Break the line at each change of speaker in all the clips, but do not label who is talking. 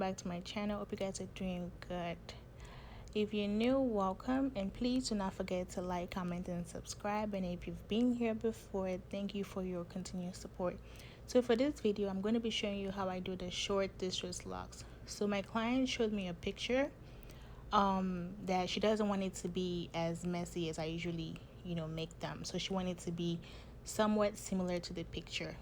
back to my channel. Hope you guys are doing good. If you're new, welcome, and please do not forget to like, comment, and subscribe. And if you've been here before, thank you for your continued support. So for this video, I'm going to be showing you how I do the short distress locks. So my client showed me a picture that she doesn't want it to be as messy as I usually make them. So she wanted it to be somewhat similar to the picture,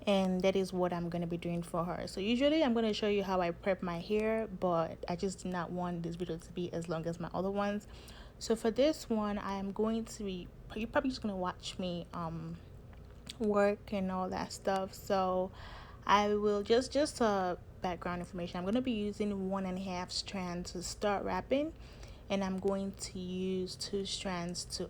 and that is what I'm going to be doing for her. So usually I'm going to show you how I prep my hair, but I just did not want this video to be as long as my other ones. So for this one, I am going to be, you're probably just going to watch me work and all that stuff. So I will just background information. I'm going to be using 1.5 strands to start wrapping, and I'm going to use 2 strands to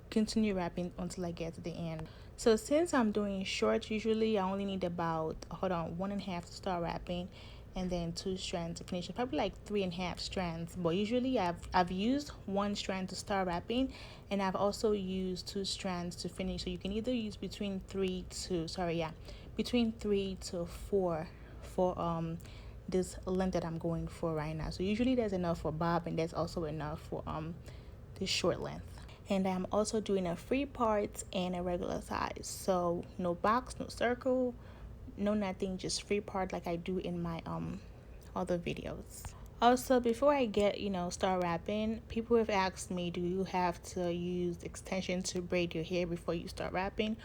continue wrapping until I get to the end. So since I'm doing short, usually I only need about 1.5 to start wrapping, and then 2 strands to finish. Probably like 3.5 strands, but usually I've used 1 strand to start wrapping, and I've also used 2 strands to finish. So you can either use between 3 to 4 for this length that I'm going for right now. So usually there's enough for bob, and there's also enough for this short length. And I'm also doing a free part and a regular size. So no box, no circle, no nothing, just free part like I do in my other videos. Also, before I get start wrapping, people have asked me, do you have to use extension to braid your hair before you start wrapping,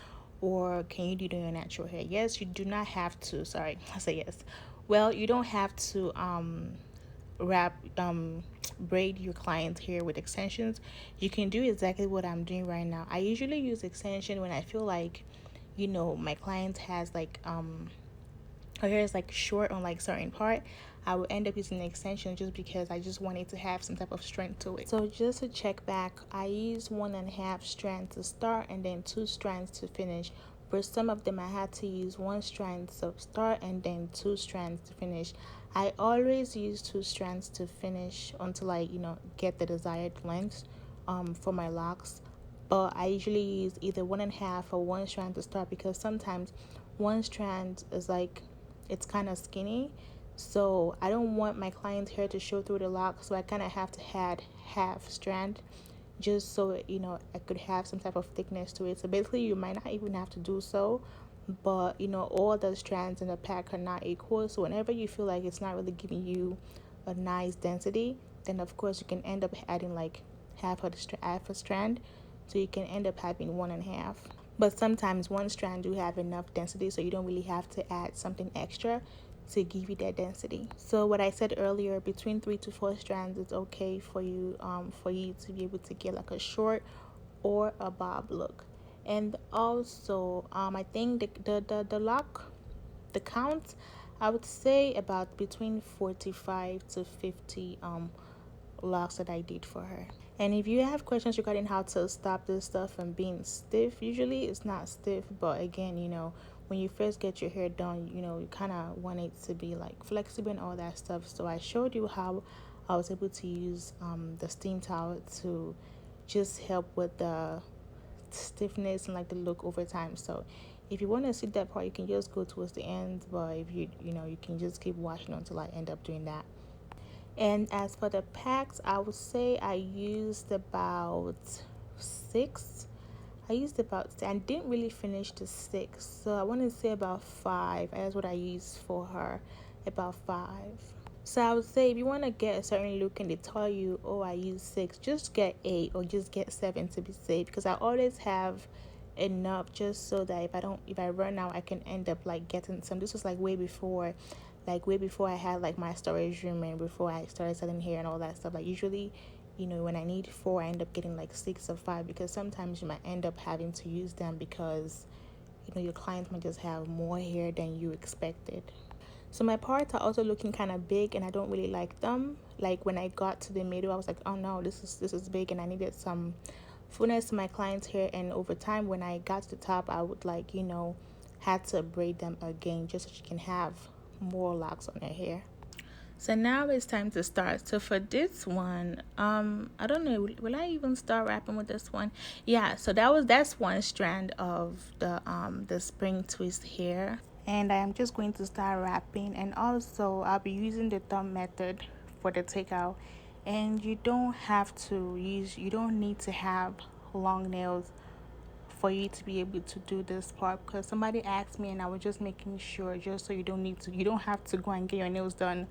or can you do it in your natural hair? Yes, you do not have to. Sorry, I say yes. Well, you don't have to braid your client's hair with extensions. You can do exactly what I'm doing right now. I usually use extension when I feel like my client has like her hair is like short on like certain part. I will end up using the extension just because I just want it to have some type of strength to it. So just to check back, I use 1.5 strands to start and then 2 strands to finish. For some of them I had to use 1 strand to start and then 2 strands to finish. I always use 2 strands to finish until I get the desired length for my locks. But I usually use either 1.5 or 1 strand to start, because sometimes 1 strand is like, it's kind of skinny, so I don't want my client's hair to show through the lock, so I kind of have to add half strand just so I could have some type of thickness to it. So basically you might not even have to do so, but all the strands in the pack are not equal. So whenever you feel like it's not really giving you a nice density, then of course you can end up adding like half a strand, so you can end up having 1.5. But sometimes 1 strand do have enough density, so you don't really have to add something extra to give you that density. So what I said earlier, between 3 to 4 strands is okay for you to be able to get like a short or a bob look. And also I think the lock, the count, I would say about between 45 to 50 locks that I did for her. And if you have questions regarding how to stop this stuff from being stiff, usually it's not stiff, but again, when you first get your hair done, you kind of want it to be like flexible and all that stuff. So I showed you how I was able to use the steam towel to just help with the stiffness and like the look over time. So if you want to see that part, you can just go towards the end, but if you can just keep watching until I end up doing that. And as for the packs, I would say I used about 6. I didn't really finish the 6, so I want to say about 5. That's what I used for her, about 5. So I would say if you want to get a certain look and they tell you, oh, I use 6, just get 8 or just get 7 to be safe, because I always have enough just so that if I run out, I can end up like getting some. This was like way before I had like my storage room and before I started selling hair and all that stuff. Like usually when I need 4, I end up getting like 6 or 5, because sometimes you might end up having to use them because your clients might just have more hair than you expected. So my parts are also looking kind of big, and I don't really like them. Like when I got to the middle, I was like, oh no, this is big, and I needed some fullness to my client's hair. And over time, when I got to the top, I would like had to braid them again just so she can have more locks on her hair. So now it's time to start. So for this one, I don't know, will I even start wrapping with this one? Yeah, so that's 1 strand of the spring twist hair. and I am just going to start wrapping. And also I'll be using the thumb method for the takeout. And you don't need to have long nails for you to be able to do this part, because somebody asked me and I was just making sure, just so you don't have to go and get your nails done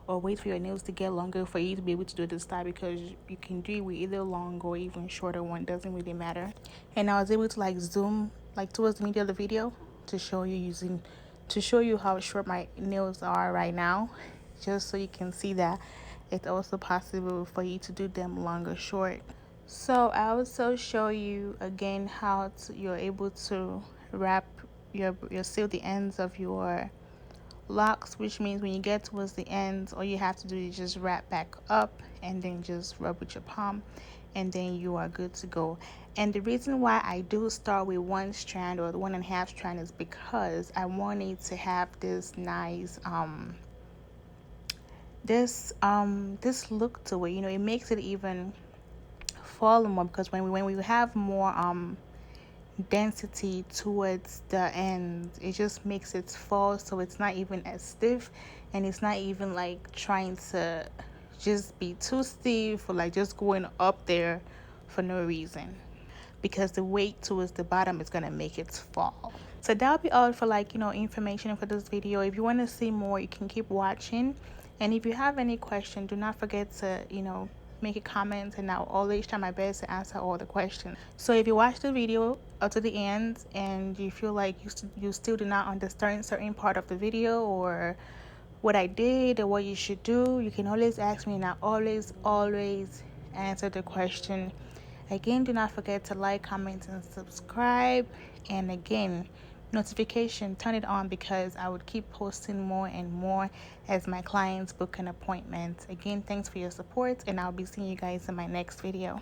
or wait for your nails to get longer for you to be able to do this style, because you can do it with either long or even shorter one, doesn't really matter. And I was able to like zoom like towards the middle of the video to show you how short my nails are right now, just so you can see that it's also possible for you to do them long or short. So I also show you again how you're able to wrap your seal the ends of your locks, which means when you get towards the ends, all you have to do is just wrap back up and then just rub with your palm, and then you are good to go. And the reason why I do start with one strand or the 1.5 strand is because I wanted to have this nice this look to it. You know, it makes it even fall more, because when we have more density towards the end, it just makes it fall, so it's not even as stiff, and it's not even like trying to just be too stiff or like just going up there for no reason, because the weight towards the bottom is going to make it fall. So that'll be all for information for this video. If you want to see more, you can keep watching, and if you have any question, do not forget to make a comment, and I'll always try my best to answer all the questions. So if you watch the video up to the end and you feel like you still do not understand certain part of the video or what I did or what you should do, you can always ask me, and I always answer the question. Again, do not forget to like, comment, and subscribe, and again, notification, turn it on, because I would keep posting more and more as my clients book an appointment. Again, thanks for your support, and I'll be seeing you guys in my next video.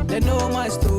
They know my story.